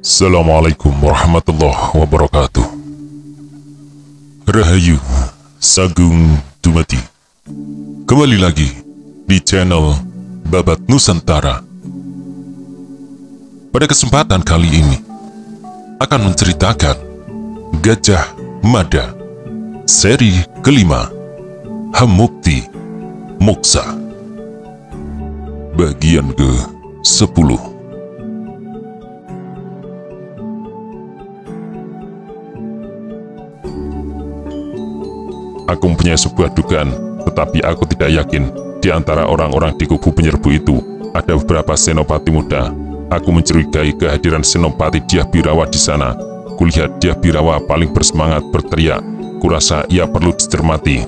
Assalamualaikum warahmatullahi wabarakatuh. Rahayu, Sagung Dumadi. Kembali lagi di channel Babat Nusantara. Pada kesempatan kali ini akan menceritakan Gajah Mada seri kelima, Hamukti Moksa, bagian ke-10. Aku mempunyai sebuah dugaan, tetapi aku tidak yakin di antara orang-orang di kubu penyerbu itu ada beberapa senopati muda. Aku mencurigai kehadiran senopati Dyah Birawa di sana. Kulihat Dyah Birawa paling bersemangat berteriak. Kurasa ia perlu dicermati.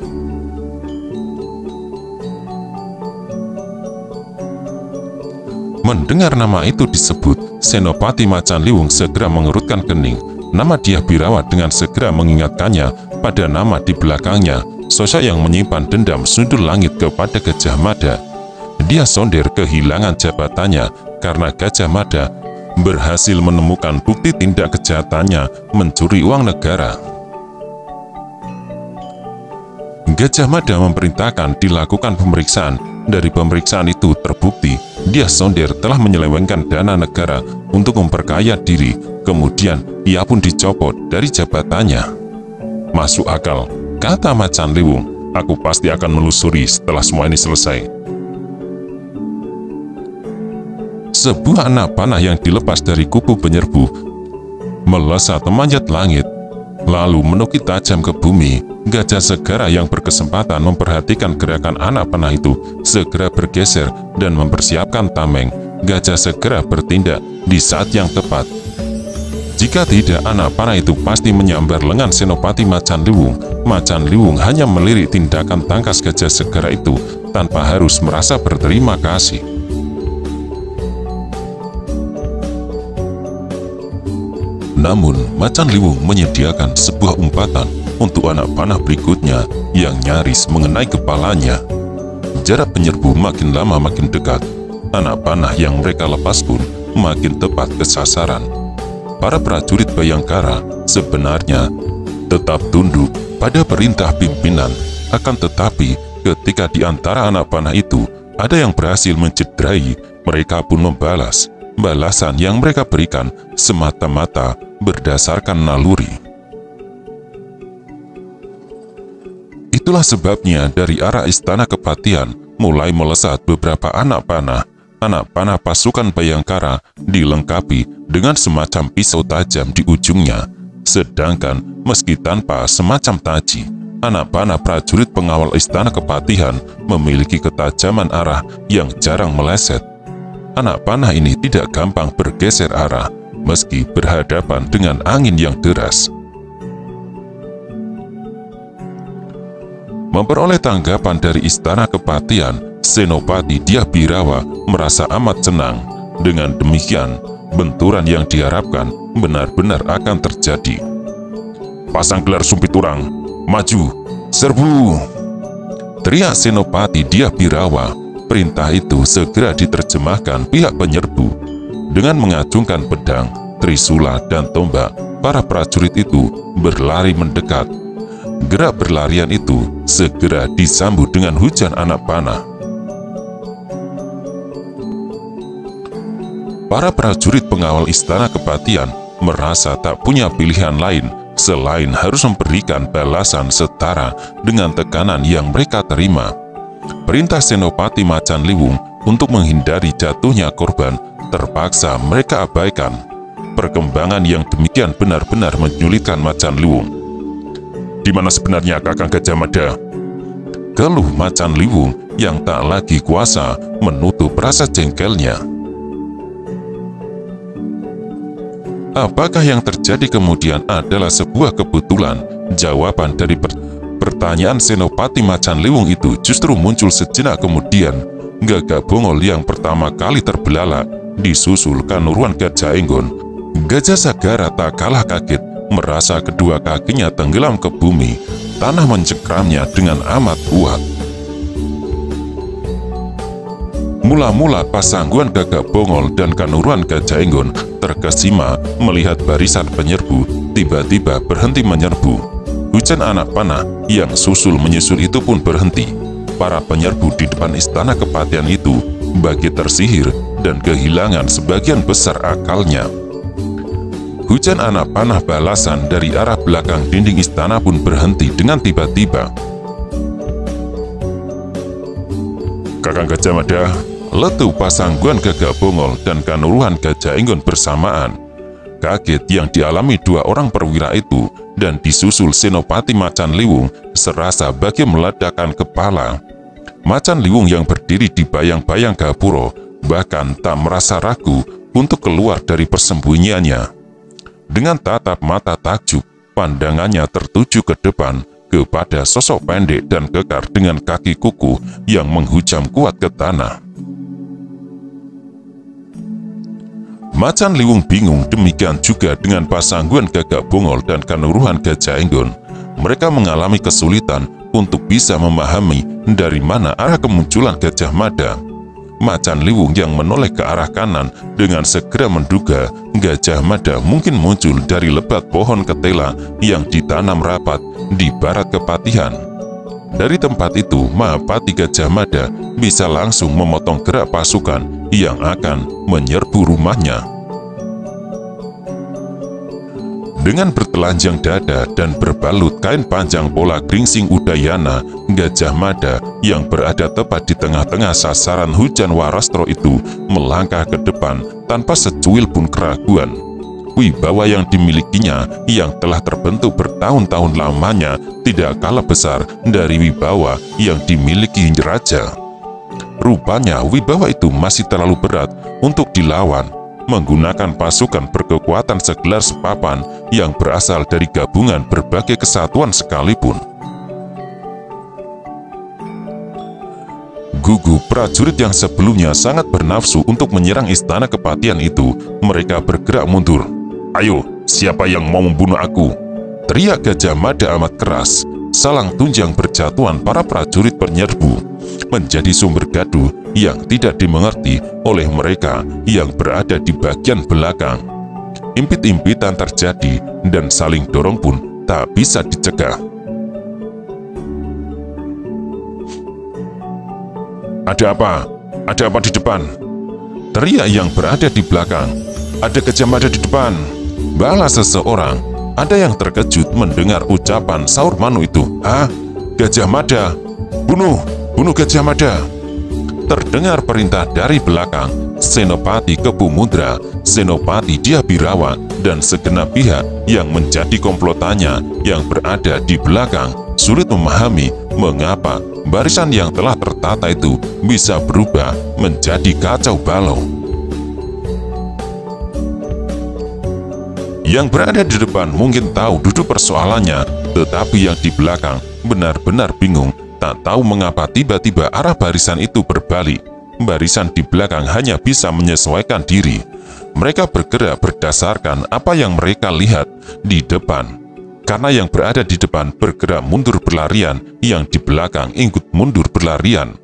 Mendengar nama itu disebut, Senopati Macan Liwung segera mengerutkan kening. Nama Dyah Birawa dengan segera mengingatkannya pada nama di belakangnya, sosok yang menyimpan dendam sundul langit kepada Gajah Mada. Dia sonder kehilangan jabatannya karena Gajah Mada berhasil menemukan bukti tindak kejahatannya mencuri uang negara. Gajah Mada memerintahkan dilakukan pemeriksaan. Dari pemeriksaan itu terbukti dia sonder telah menyelewengkan dana negara untuk memperkaya diri. Kemudian ia pun dicopot dari jabatannya. Masuk akal, kata Macan Liwung. Aku pasti akan menelusuri setelah semua ini selesai. Sebuah anak panah yang dilepas dari kubu penyerbu melesat memanjat langit, lalu menukik tajam ke bumi. Gajah Segara yang berkesempatan memperhatikan gerakan anak panah itu segera bergeser dan mempersiapkan tameng. Gajah segera bertindak di saat yang tepat. Jika tidak, anak panah itu pasti menyambar lengan Senopati Macan Liwung. Macan Liwung hanya melirik tindakan tangkas Gajah Segara itu tanpa harus merasa berterima kasih. Namun, Macan Liwung menyediakan sebuah umpatan untuk anak panah berikutnya yang nyaris mengenai kepalanya. Jarak penyerbu makin lama makin dekat. Anak panah yang mereka lepas pun makin tepat ke sasaran. Para prajurit Bayangkara sebenarnya tetap tunduk pada perintah pimpinan. Akan tetapi, ketika di antara anak panah itu ada yang berhasil mencederai, mereka pun membalas. Balasan yang mereka berikan semata-mata berdasarkan naluri. Itulah sebabnya dari arah Istana Kepatihan mulai melesat beberapa anak panah. Anak panah pasukan Bayangkara dilengkapi dengan semacam pisau tajam di ujungnya. Sedangkan meski tanpa semacam taji, anak panah prajurit pengawal Istana Kepatihan memiliki ketajaman arah yang jarang meleset. Anak panah ini tidak gampang bergeser arah meski berhadapan dengan angin yang deras. Memperoleh tanggapan dari Istana Kepatihan, Senopati Dyah Birawa merasa amat senang. Dengan demikian, benturan yang diharapkan benar-benar akan terjadi. Pasang gelar sumpit urang, maju, serbu! Teriak Senopati Dyah Birawa. Perintah itu segera diterjemahkan pihak penyerbu. Dengan mengacungkan pedang, trisula, dan tombak, para prajurit itu berlari mendekat. Gerak berlarian itu segera disambut dengan hujan anak panah. Para prajurit pengawal Istana Kepatihan merasa tak punya pilihan lain selain harus memberikan balasan setara dengan tekanan yang mereka terima. Perintah Senopati Macan Liwung untuk menghindari jatuhnya korban terpaksa mereka abaikan. Perkembangan yang demikian benar-benar menyulitkan Macan Liwung. Di mana sebenarnya Kakang Gajah Mada? Keluh Macan Liwung yang tak lagi kuasa menutup rasa jengkelnya. Apakah yang terjadi kemudian adalah sebuah kebetulan? Jawaban dari pertanyaan Senopati Macan Liwung itu justru muncul sejenak kemudian. Gagak Bongol yang pertama kali terbelalak, disusul Kanuruan Gajah Enggon. Gajah Sagara tak kalah kaget, merasa kedua kakinya tenggelam ke bumi. Tanah mencengkramnya dengan amat kuat. Mula-mula Pasangguan Gagak Bongol dan Kanuruhan Gajah Enggon terkesima melihat barisan penyerbu tiba-tiba berhenti menyerbu. Hujan anak panah yang susul menyusul itu pun berhenti. Para penyerbu di depan istana kepatihan itu bagi tersihir dan kehilangan sebagian besar akalnya. Hujan anak panah balasan dari arah belakang dinding istana pun berhenti dengan tiba-tiba. Kakang Gajah Mada, letu Pasangguan Gagak Bongol dan Kanuruhan Gajah Enggon bersamaan. Kaget yang dialami dua orang perwira itu dan disusul Senopati Macan Liwung serasa bagai meledakkan kepala. Macan Liwung yang berdiri di bayang-bayang gapuro bahkan tak merasa ragu untuk keluar dari persembunyiannya. Dengan tatap mata takjub, pandangannya tertuju ke depan kepada sosok pendek dan kekar dengan kaki kuku yang menghujam kuat ke tanah. Macan Liwung bingung, demikian juga dengan Pasangguan Gagak Bongol dan Kanuruhan Gajah Enggon. Mereka mengalami kesulitan untuk bisa memahami dari mana arah kemunculan Gajah Mada. Macan Liwung yang menoleh ke arah kanan dengan segera menduga Gajah Mada mungkin muncul dari lebat pohon ketela yang ditanam rapat di barat kepatihan. Dari tempat itu, Mahapati Gajah Mada bisa langsung memotong gerak pasukan yang akan menyerbu rumahnya. Dengan bertelanjang dada dan berbalut kain panjang pola gringsing udayana, Gajah Mada yang berada tepat di tengah-tengah sasaran hujan warastro itu melangkah ke depan tanpa secuil pun keraguan. Wibawa yang dimilikinya yang telah terbentuk bertahun-tahun lamanya tidak kalah besar dari wibawa yang dimiliki raja. Rupanya wibawa itu masih terlalu berat untuk dilawan. Menggunakan pasukan berkekuatan segelar sepapan yang berasal dari gabungan berbagai kesatuan sekalipun. Gugup prajurit yang sebelumnya sangat bernafsu untuk menyerang istana kepatihan itu, mereka bergerak mundur. "Ayo, siapa yang mau membunuh aku?" teriak Gajah Mada amat keras. Salang tunjang berjatuhan para prajurit penyerbu menjadi sumber gaduh yang tidak dimengerti oleh mereka yang berada di bagian belakang. Impit-impitan terjadi dan saling dorong pun tak bisa dicegah. "Ada apa? Ada apa di depan?" teriak yang berada di belakang. "Ada Gajah Mada di depan," balas seseorang. Ada yang terkejut mendengar ucapan saur Manu itu. "Hah? Gajah Mada? Bunuh! Bunuh Gajah Mada!" Terdengar perintah dari belakang. Senopati Kebumudra, Senopati Diabirawa, dan segenap pihak yang menjadi komplotannya yang berada di belakang sulit memahami mengapa barisan yang telah tertata itu bisa berubah menjadi kacau balau. Yang berada di depan mungkin tahu duduk persoalannya, tetapi yang di belakang benar-benar bingung, tak tahu mengapa tiba-tiba arah barisan itu berbalik. Barisan di belakang hanya bisa menyesuaikan diri. Mereka bergerak berdasarkan apa yang mereka lihat di depan. Karena yang berada di depan bergerak mundur berlarian, yang di belakang ikut mundur berlarian.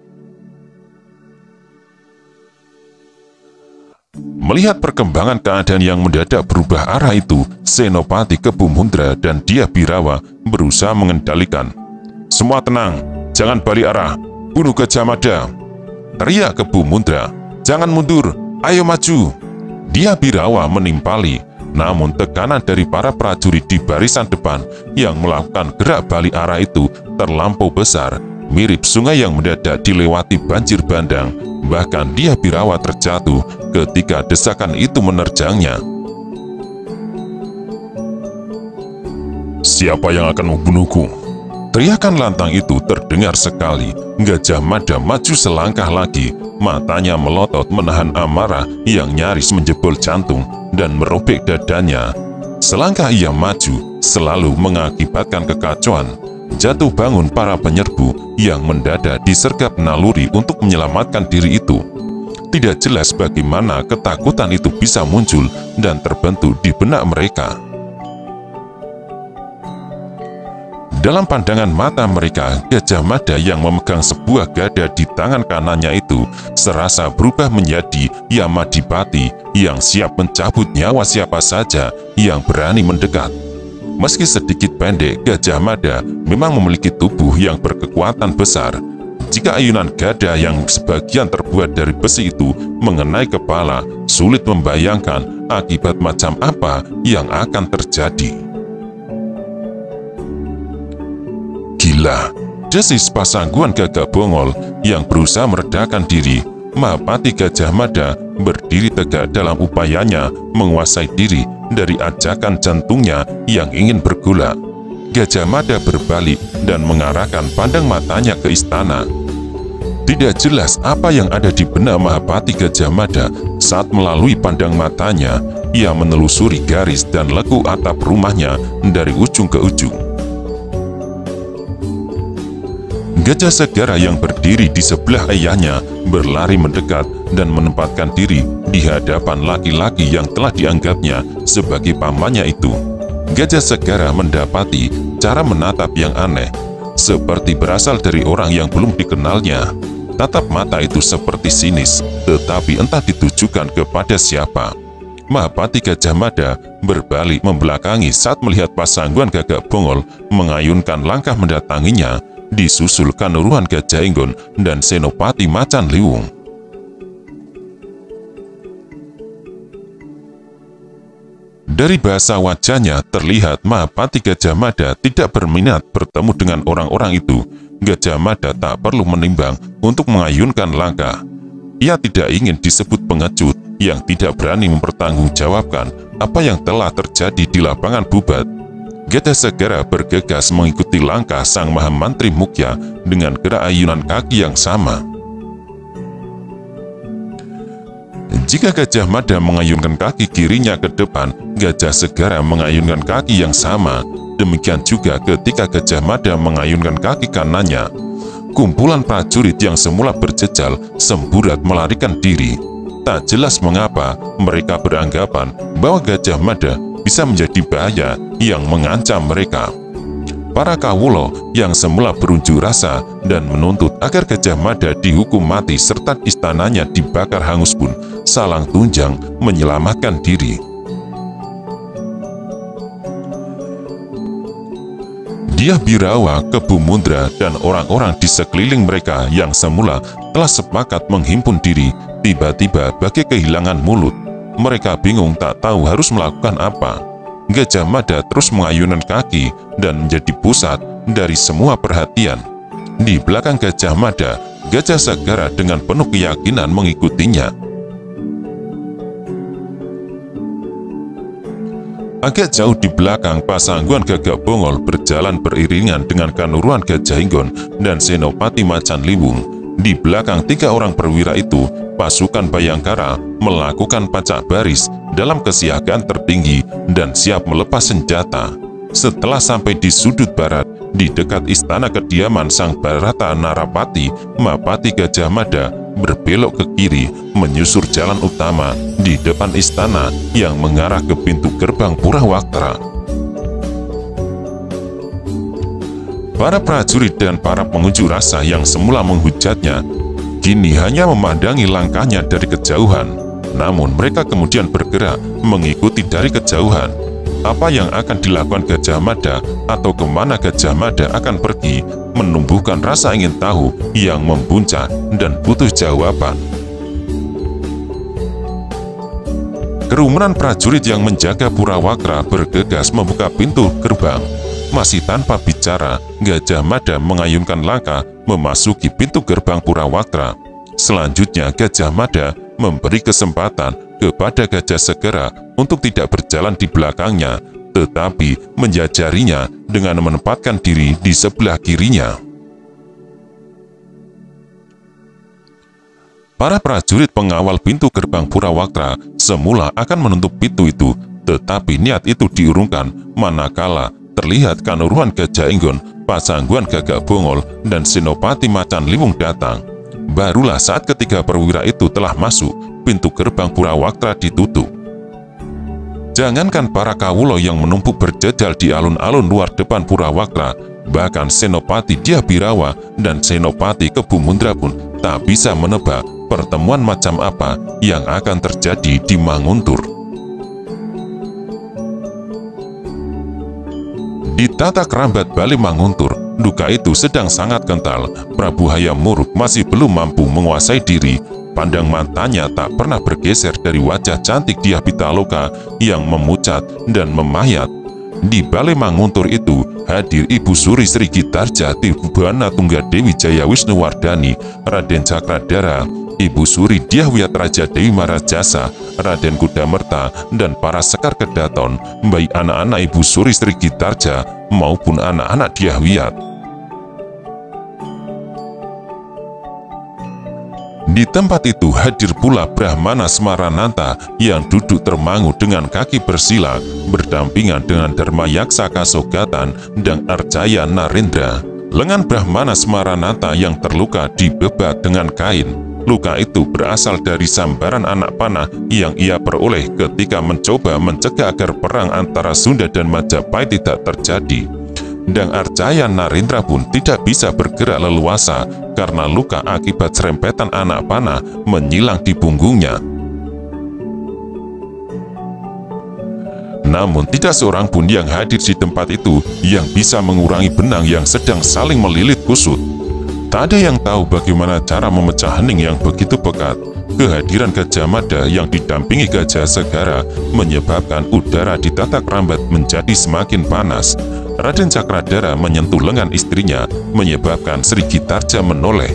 Melihat perkembangan keadaan yang mendadak berubah arah itu, Senopati Kebumudra dan Diabirawa berusaha mengendalikan. "Semua tenang, jangan balik arah, bunuh Gajah Mada," teriak Kebumudra. "Jangan mundur, ayo maju." Diabirawa menimpali, namun tekanan dari para prajurit di barisan depan yang melakukan gerak balik arah itu terlampau besar, mirip sungai yang mendadak dilewati banjir bandang. Bahkan Diabirawa terjatuh ketika desakan itu menerjangnya. "Siapa yang akan membunuhku?" teriakan lantang itu terdengar sekali. Gajah Mada maju selangkah lagi, matanya melotot menahan amarah yang nyaris menjebol jantung dan merobek dadanya. Selangkah ia maju selalu mengakibatkan kekacauan. Jatuh bangun para penyerbu yang mendadak disergap naluri untuk menyelamatkan diri itu. Tidak jelas bagaimana ketakutan itu bisa muncul dan terbentuk di benak mereka. Dalam pandangan mata mereka, Gajah Mada yang memegang sebuah gada di tangan kanannya itu serasa berubah menjadi Yamadipati yang siap mencabut nyawa siapa saja yang berani mendekat. Meski sedikit pendek, Gajah Mada memang memiliki tubuh yang berkekuatan besar. Jika ayunan gada yang sebagian terbuat dari besi itu mengenai kepala, sulit membayangkan akibat macam apa yang akan terjadi. Gila, desis Pasangguan Gagak Bongol yang berusaha meredakan diri. Mahapati Gajah Mada berdiri tegak dalam upayanya menguasai diri dari ajakan jantungnya yang ingin bergolak. Gajah Mada berbalik dan mengarahkan pandang matanya ke istana. Tidak jelas apa yang ada di benak Mahapati Gajah Mada saat melalui pandang matanya. Ia menelusuri garis dan lekuk atap rumahnya dari ujung ke ujung. Gajah Segara yang berdiri di sebelah ayahnya berlari mendekat dan menempatkan diri di hadapan laki-laki yang telah dianggapnya sebagai pamannya itu. Gajah Segara mendapati cara menatap yang aneh, seperti berasal dari orang yang belum dikenalnya. Tatap mata itu seperti sinis, tetapi entah ditujukan kepada siapa. Mahapati Gajah Mada berbalik membelakangi saat melihat Pasangguan Gagak Bongol mengayunkan langkah mendatanginya, disusul Kanuruhan Gajah Enggon dan Senopati Macan Liwung. Dari bahasa wajahnya terlihat Mahapati Gajah Mada tidak berminat bertemu dengan orang-orang itu. Gajah Mada tak perlu menimbang untuk mengayunkan langkah. Ia tidak ingin disebut pengecut yang tidak berani mempertanggungjawabkan apa yang telah terjadi di lapangan Bubat. Gajah Segara bergegas mengikuti langkah Sang Mahamantri Mukya dengan gerak ayunan kaki yang sama. Jika Gajah Mada mengayunkan kaki kirinya ke depan, Gajah Segara mengayunkan kaki yang sama. Demikian juga ketika Gajah Mada mengayunkan kaki kanannya. Kumpulan prajurit yang semula berjejal semburat melarikan diri. Tak jelas mengapa mereka beranggapan bahwa Gajah Mada bisa menjadi bahaya yang mengancam mereka. Para kawulo yang semula berunjuk rasa dan menuntut agar Gajah Mada dihukum mati serta istananya dibakar hangus pun salang tunjang menyelamatkan diri. Dyah Birawa, Kebu Mundra, dan orang-orang di sekeliling mereka yang semula telah sepakat menghimpun diri, tiba-tiba bagai kehilangan mulut. Mereka bingung tak tahu harus melakukan apa. Gajah Mada terus mengayunkan kaki dan menjadi pusat dari semua perhatian. Di belakang Gajah Mada, Gajah Segara dengan penuh keyakinan mengikutinya. Agak jauh di belakang, Pasangguan Gagak Bongol berjalan beriringan dengan Kanuruhan Gajah Enggon dan Senopati Macan Liwung. Di belakang tiga orang perwira itu, pasukan Bayangkara melakukan pacak baris dalam kesiagaan tertinggi dan siap melepas senjata. Setelah sampai di sudut barat, di dekat istana kediaman Sang Bharata Narapati, Mahapati Gajah Mada berbelok ke kiri, menyusur jalan utama di depan istana yang mengarah ke pintu gerbang Purawaktra. Para prajurit dan para pengunjuk rasa yang semula menghujatnya, kini hanya memandangi langkahnya dari kejauhan. Namun mereka kemudian bergerak mengikuti dari kejauhan. Apa yang akan dilakukan Gajah Mada atau kemana Gajah Mada akan pergi menumbuhkan rasa ingin tahu yang membuncah dan butuh jawaban. Kerumunan prajurit yang menjaga Purawaktra bergegas membuka pintu gerbang. Masih tanpa bicara, Gajah Mada mengayunkan langkah memasuki pintu gerbang Purawaktra. Selanjutnya Gajah Mada memberi kesempatan kepada Gajah Segara untuk tidak berjalan di belakangnya, tetapi menjajarinya dengan menempatkan diri di sebelah kirinya. Para prajurit pengawal pintu gerbang Purawaktra semula akan menutup pintu itu, tetapi niat itu diurungkan manakala terlihat Kanuruhan Gajah Enggon, Pasangguan Gagak Bongol, dan Senopati Macan Liwung datang. Barulah saat ketiga perwira itu telah masuk, pintu gerbang Purawaktra ditutup. Jangankan para kawulo yang menumpuk berjejal di alun-alun luar depan Purawaktra, Bahkan Senopati Diabirawa dan Senopati Kebumundra pun tak bisa menebak pertemuan macam apa yang akan terjadi di Manguntur. Di tata kerambat Bale Manguntur, duka itu sedang sangat kental. Prabu Hayam Wuruk masih belum mampu menguasai diri. Pandang matanya tak pernah bergeser dari wajah cantik Dyah Pitaloka yang memucat dan memayat. Di Bale Manguntur itu hadir Ibu Suri Sri Gitarja Tirubana Tunggadewi Jaya Wisnuwardani, Raden Cakradara, Ibu Suri Dyah Wiyat Raja Dewi Marajasa, Raden Kudamerta, dan para sekar kedaton, baik anak-anak Ibu Suri Sri Gitarja maupun anak-anak Dyah Wiyat. Di tempat itu hadir pula Brahmana Smarananta yang duduk termangu dengan kaki bersila berdampingan dengan Dharmayaksa Kasogatan dan Arjaya Narendra. Lengan Brahmana Smarananta yang terluka dibebat dengan kain. Luka itu berasal dari sambaran anak panah yang ia peroleh ketika mencoba mencegah agar perang antara Sunda dan Majapahit tidak terjadi. Dan Arjaya Narendra pun tidak bisa bergerak leluasa karena luka akibat serempetan anak panah menyilang di punggungnya. Namun tidak seorang pun yang hadir di tempat itu yang bisa mengurangi benang yang sedang saling melilit kusut. Tak ada yang tahu bagaimana cara memecah hening yang begitu pekat. Kehadiran Gajah Mada yang didampingi Gajah Segara menyebabkan udara di tata kerambat menjadi semakin panas. Raden Cakradara menyentuh lengan istrinya, menyebabkan Sri Gitarja menoleh.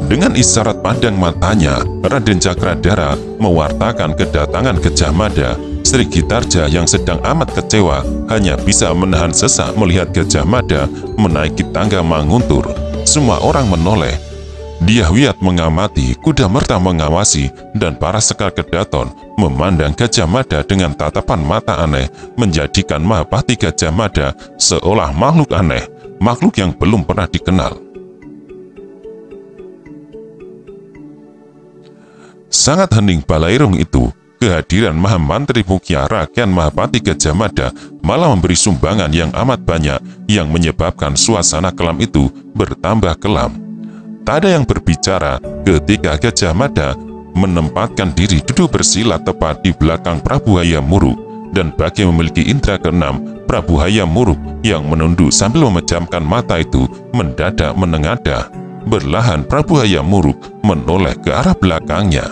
Dengan isyarat pandang matanya, Raden Cakradara mewartakan kedatangan Gajah Mada. Sri Gitarja yang sedang amat kecewa hanya bisa menahan sesak melihat Gajah Mada menaiki tangga Manguntur. Semua orang menoleh. Dyah Wiyat mengamati, Kudamerta mengawasi, dan para sekar kedaton memandang Gajah Mada dengan tatapan mata aneh, menjadikan Mahapati Gajah Mada seolah makhluk aneh, makhluk yang belum pernah dikenal. Sangat hening balairung itu. Kehadiran Mahamantri Mukhya Rakyat Mahapati Gajah Mada malah memberi sumbangan yang amat banyak yang menyebabkan suasana kelam itu bertambah kelam. Tak ada yang berbicara ketika Gajah Mada menempatkan diri duduk bersila tepat di belakang Prabu Hayam Wuruk, dan bagi yang memiliki indera keenam, Prabu Hayam Wuruk yang menunduk sambil memejamkan mata itu mendadak menengadah. Berlahan Prabu Hayam Wuruk menoleh ke arah belakangnya.